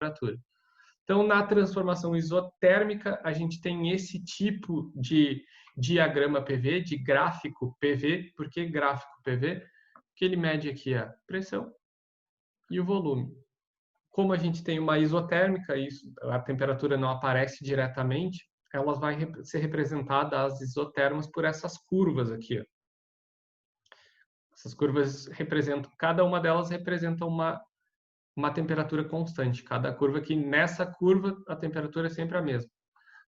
temperatura. Então, na transformação isotérmica, a gente tem esse tipo de diagrama PV, de gráfico PV. Por que gráfico PV? Porque ele mede aqui a pressão e o volume. Como a gente tem uma isotérmica, a temperatura não aparece diretamente, ela vai ser representada, as isotermas, por essas curvas aqui. Ó. Essas curvas representam, cada uma delas representa uma temperatura constante. Cada curva aqui, nessa curva, a temperatura é sempre a mesma.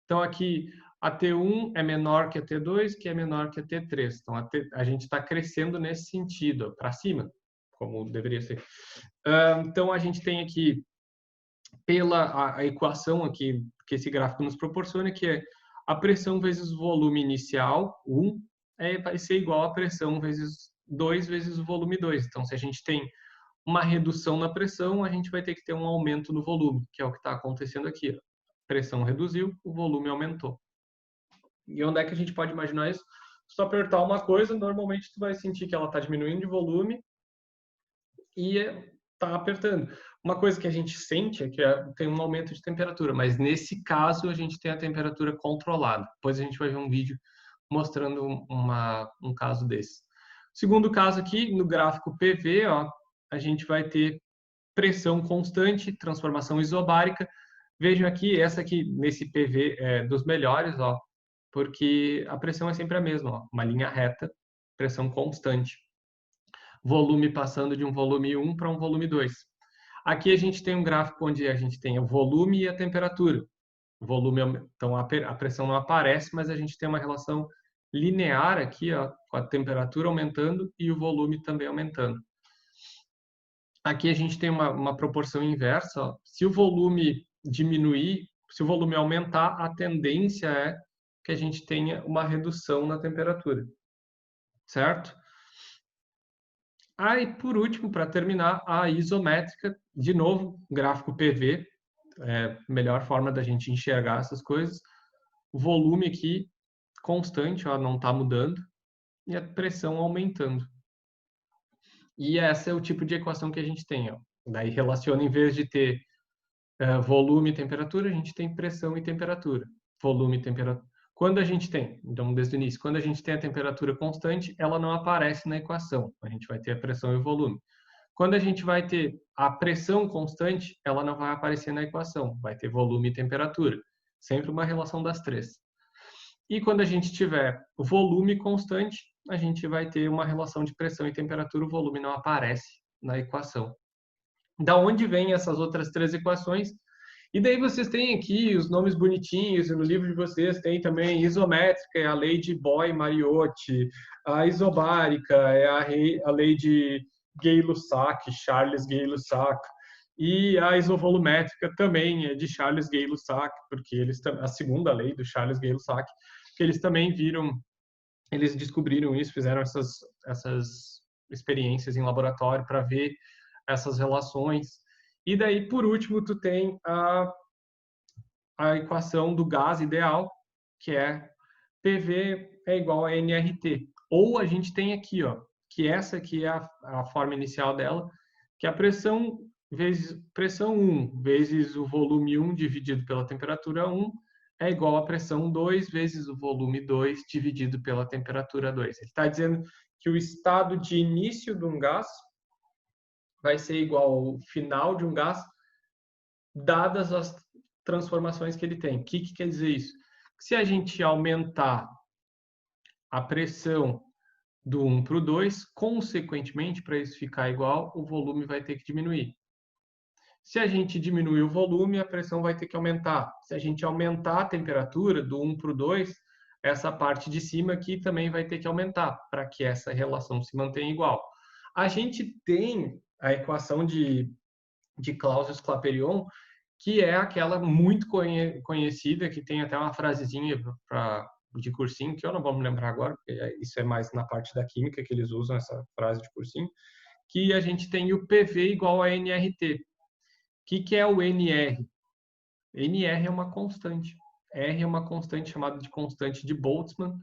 Então, aqui, a T1 é menor que a T2, que é menor que a T3. Então, a gente está crescendo nesse sentido, para cima, como deveria ser. Então, a gente tem aqui, pela a equação aqui que esse gráfico nos proporciona, que é a pressão vezes o volume inicial, 1, vai ser igual a pressão vezes 2 vezes o volume 2. Então, se a gente tem uma redução na pressão, a gente vai ter que ter um aumento no volume, que é o que está acontecendo aqui. A pressão reduziu, o volume aumentou. E onde é que a gente pode imaginar isso? Só apertar uma coisa, normalmente tu vai sentir que ela está diminuindo de volume e está apertando. Uma coisa que a gente sente é que tem um aumento de temperatura, mas nesse caso a gente tem a temperatura controlada. Depois a gente vai ver um vídeo mostrando um caso desse. Segundo caso aqui, no gráfico PV, ó, a gente vai ter pressão constante, transformação isobárica. Vejam aqui, essa aqui nesse PV é dos melhores, ó, porque a pressão é sempre a mesma, ó, uma linha reta, pressão constante. Volume passando de um volume 1 para um volume 2. Aqui a gente tem um gráfico onde a gente tem o volume e a temperatura. O volume, então a pressão não aparece, mas a gente tem uma relação linear aqui, ó, com a temperatura aumentando e o volume também aumentando. Aqui a gente tem uma proporção inversa. Ó. Se o volume diminuir, se o volume aumentar, a tendência é que a gente tenha uma redução na temperatura. Certo? E por último, para terminar, a isométrica, de novo, gráfico PV, melhor forma da gente enxergar essas coisas. O volume aqui constante, ó, não está mudando, e a pressão aumentando. E esse é o tipo de equação que a gente tem. Ó. Daí relaciona, em vez de ter volume e temperatura, a gente tem pressão e temperatura. Volume e temperatura. Quando a gente tem, então desde o início, quando a gente tem a temperatura constante, ela não aparece na equação. A gente vai ter a pressão e o volume. Quando a gente vai ter a pressão constante, ela não vai aparecer na equação. Vai ter volume e temperatura. Sempre uma relação das três. E quando a gente tiver o volume constante, a gente vai ter uma relação de pressão e temperatura. O volume não aparece na equação. Da onde vêm essas outras três equações? E daí vocês têm aqui os nomes bonitinhos, e no livro de vocês tem também isométrica, é a lei de Boy-Mariotti, a isobárica é a lei de Gay-Lussac, Charles Gay-Lussac, e a isovolumétrica também é de Charles Gay-Lussac, porque a segunda lei do Charles Gay-Lussac, que eles também eles descobriram isso, fizeram essas experiências em laboratório para ver essas relações. E daí, por último, tu tem a equação do gás ideal, que é PV é igual a nRT. Ou a gente tem aqui, ó, que essa aqui é a forma inicial dela, que é a pressão vezes pressão 1 vezes o volume 1 dividido pela temperatura 1 é igual a pressão 2 vezes o volume 2 dividido pela temperatura 2. Ele está dizendo que o estado de início de um gás vai ser igual ao final de um gás, dadas as transformações que ele tem. O que quer dizer isso? Se a gente aumentar a pressão do 1 para o 2, consequentemente, para isso ficar igual, o volume vai ter que diminuir. Se a gente diminuir o volume, a pressão vai ter que aumentar. Se a gente aumentar a temperatura do 1 para o 2, essa parte de cima aqui também vai ter que aumentar, para que essa relação se mantenha igual. A gente tem a equação de Clausius-Clapeyron, que é aquela muito conhecida, que tem até uma frasezinha de cursinho, que eu não vou me lembrar agora, porque isso é mais na parte da química que eles usam essa frase de cursinho, que a gente tem o PV igual a nRT. O que é o NR? NR é uma constante. R é uma constante chamada de constante de Boltzmann.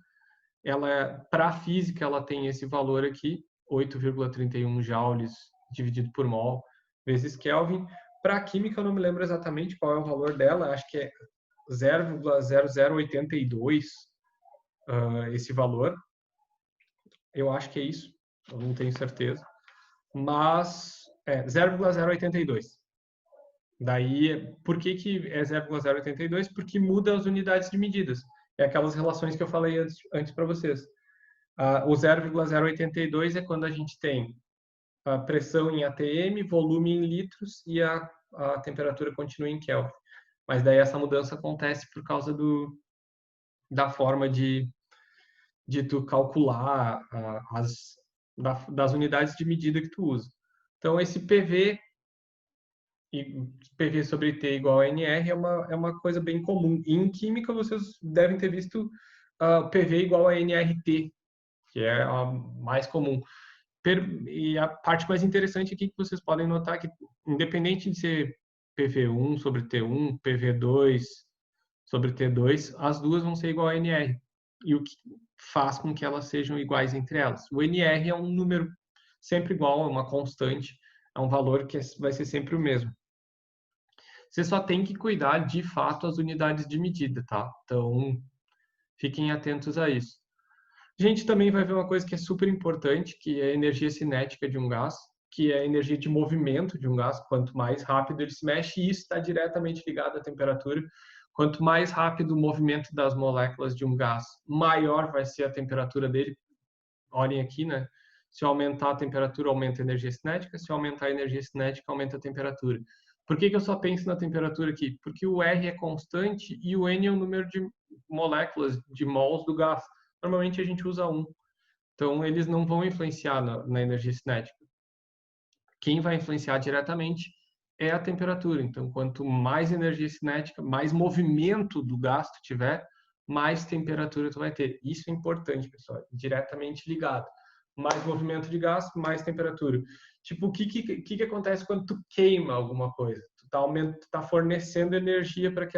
Para a física, ela tem esse valor aqui, 8,31 joules dividido por mol vezes Kelvin. Para a química, eu não me lembro exatamente qual é o valor dela, acho que é 0,0082 esse valor. Eu acho que é isso, eu não tenho certeza. Mas é 0,082. Daí, por que é 0,082? Porque muda as unidades de medidas. É aquelas relações que eu falei antes para vocês. O 0,082 é quando a gente tem a pressão em atm, volume em litros e a temperatura continua em Kelvin. Mas daí essa mudança acontece por causa da forma de tu calcular das unidades de medida que tu usa. Então, esse PV sobre T igual a NR é uma coisa bem comum. E em química, vocês devem ter visto PV igual a NRT, que é a mais comum. E a parte mais interessante aqui que vocês podem notar é que, independente de ser PV1 sobre T1, PV2 sobre T2, as duas vão ser igual a NR. E o que faz com que elas sejam iguais entre elas. O NR é um número sempre igual, é uma constante, é um valor que vai ser sempre o mesmo. Você só tem que cuidar, de fato, as unidades de medida, tá? Então, fiquem atentos a isso. A gente também vai ver uma coisa que é super importante, que é a energia cinética de um gás, que é a energia de movimento de um gás. Quanto mais rápido ele se mexe, e isso está diretamente ligado à temperatura. Quanto mais rápido o movimento das moléculas de um gás, maior vai ser a temperatura dele. Olhem aqui, né? Se eu aumentar a temperatura, aumenta a energia cinética. Se eu aumentar a energia cinética, aumenta a temperatura. Por que eu só penso na temperatura aqui? Porque o R é constante e o N é o número de moléculas, de mols do gás. Normalmente a gente usa 1. Então, eles não vão influenciar na energia cinética. Quem vai influenciar diretamente é a temperatura. Então, quanto mais energia cinética, mais movimento do gás tu tiver, mais temperatura tu vai ter. Isso é importante, pessoal, diretamente ligado. Mais movimento de gás, mais temperatura. Tipo, o que acontece quando tu queima alguma coisa? Tu tá fornecendo energia para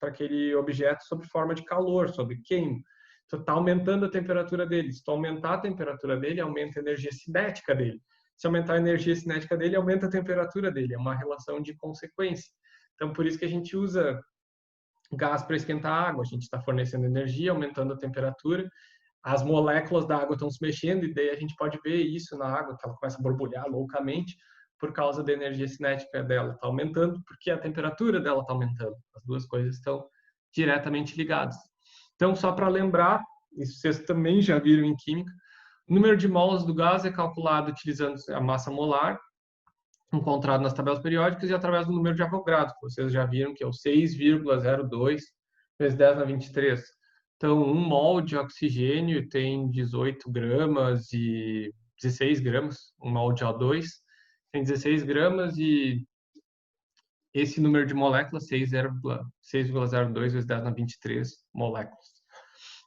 aquele objeto sob forma de calor, sob queima. Tu tá aumentando a temperatura dele. Se tu aumentar a temperatura dele, aumenta a energia cinética dele. Se aumentar a energia cinética dele, aumenta a temperatura dele. É uma relação de consequência. Então, por isso que a gente usa gás para esquentar a água. A gente está fornecendo energia, aumentando a temperatura. As moléculas da água estão se mexendo e daí a gente pode ver isso na água, que ela começa a borbulhar loucamente por causa da energia cinética dela está aumentando, porque a temperatura dela está aumentando. As duas coisas estão diretamente ligadas. Então, só para lembrar, isso vocês também já viram em química, o número de mols do gás é calculado utilizando a massa molar, encontrado nas tabelas periódicas, e através do número de Avogadro, que vocês já viram que é o 6,02 vezes 10 na 23. Então, 1 mol de oxigênio tem 18 gramas e 16 gramas, 1 mol de O2 tem 16 gramas e esse número de moléculas, 6,02 vezes 10 na 23 moléculas.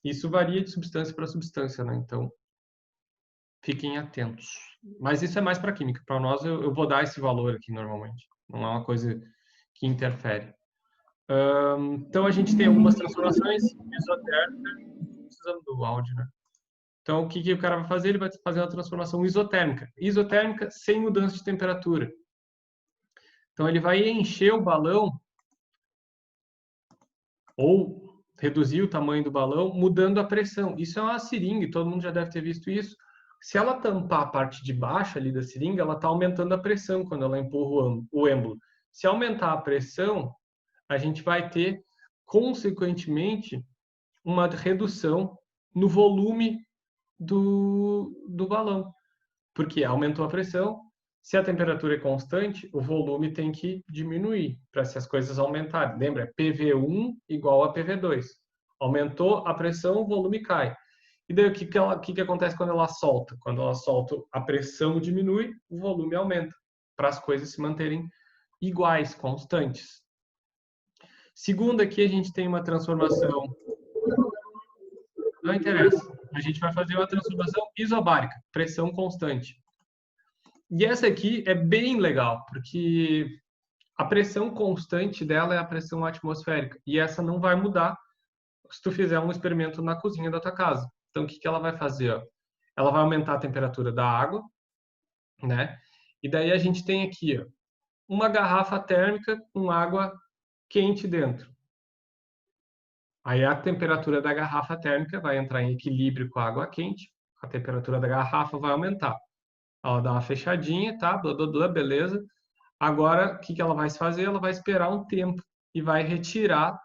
Isso varia de substância para substância, né? Então, fiquem atentos. Mas isso é mais para química. Para nós, eu vou dar esse valor aqui normalmente. Não é uma coisa que interfere. Então, a gente tem algumas transformações isotérmicas. Precisamos do áudio, né? Então, o que o cara vai fazer? Ele vai fazer uma transformação isotérmica. Isotérmica sem mudança de temperatura. Então, ele vai encher o balão ou reduzir o tamanho do balão mudando a pressão. Isso é uma seringa, todo mundo já deve ter visto isso. Se ela tampar a parte de baixo ali da seringa, ela está aumentando a pressão quando ela empurra o êmbolo. Se aumentar a pressão, a gente vai ter, consequentemente, uma redução no volume do balão. Porque aumentou a pressão, se a temperatura é constante, o volume tem que diminuir para se as coisas aumentarem. Lembra? PV1 igual a PV2. Aumentou a pressão, o volume cai. E daí o que acontece quando ela solta? Quando ela solta, a pressão diminui, o volume aumenta, para as coisas se manterem iguais, constantes. Segundo, aqui a gente tem uma transformação. Não interessa. A gente vai fazer uma transformação isobárica, pressão constante. E essa aqui é bem legal, porque a pressão constante dela é a pressão atmosférica. E essa não vai mudar se tu fizer um experimento na cozinha da tua casa. Então, o que ela vai fazer? Ó? Ela vai aumentar a temperatura da água, né? E daí a gente tem aqui, ó, uma garrafa térmica com água quente dentro. Aí a temperatura da garrafa térmica vai entrar em equilíbrio com a água quente, a temperatura da garrafa vai aumentar. Ela dá uma fechadinha, tá? Blá, blá, blá, beleza. Agora, o que ela vai fazer? Ela vai esperar um tempo e vai retirar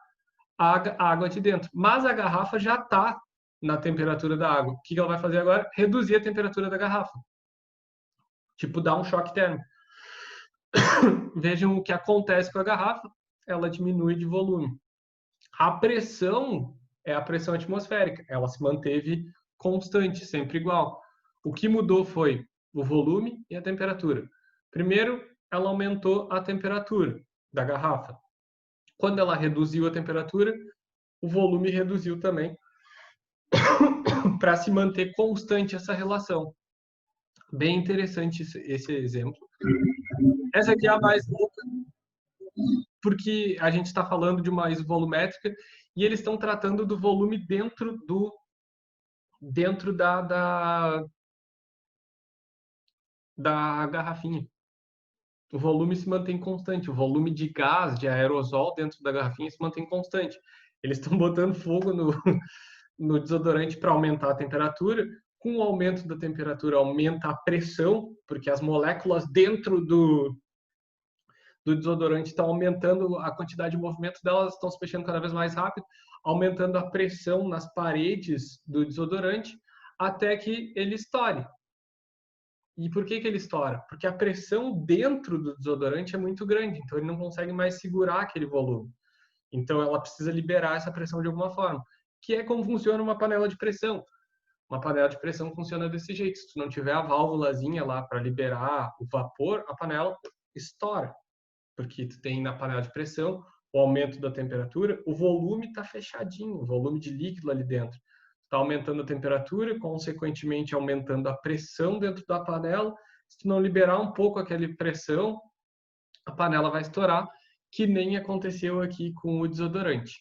a água de dentro. Mas a garrafa já está na temperatura da água. O que ela vai fazer agora? Reduzir a temperatura da garrafa. Tipo, dar um choque térmico. Vejam o que acontece com a garrafa. Ela diminui de volume. A pressão é a pressão atmosférica. Ela se manteve constante, sempre igual. O que mudou foi o volume e a temperatura. Primeiro, ela aumentou a temperatura da garrafa. Quando ela reduziu a temperatura, o volume reduziu também para se manter constante essa relação. Bem interessante esse exemplo. Essa aqui é a mais louca, porque a gente está falando de uma isovolumétrica e eles estão tratando do volume dentro da garrafinha. O volume se mantém constante, o volume de gás, de aerosol dentro da garrafinha se mantém constante. Eles estão botando fogo no desodorante para aumentar a temperatura. Com o aumento da temperatura, aumenta a pressão, porque as moléculas dentro do desodorante estão aumentando a quantidade de movimento delas, estão se mexendo cada vez mais rápido, aumentando a pressão nas paredes do desodorante, até que ele estoure. E por que ele estoura? Porque a pressão dentro do desodorante é muito grande, então ele não consegue mais segurar aquele volume. Então ela precisa liberar essa pressão de alguma forma, que é como funciona uma panela de pressão. Uma panela de pressão funciona desse jeito. Se tu não tiver a válvulazinha lá para liberar o vapor, a panela estoura. Porque tu tem na panela de pressão o aumento da temperatura, o volume está fechadinho, o volume de líquido ali dentro. Está aumentando a temperatura, consequentemente aumentando a pressão dentro da panela. Se tu não liberar um pouco aquela pressão, a panela vai estourar, que nem aconteceu aqui com o desodorante.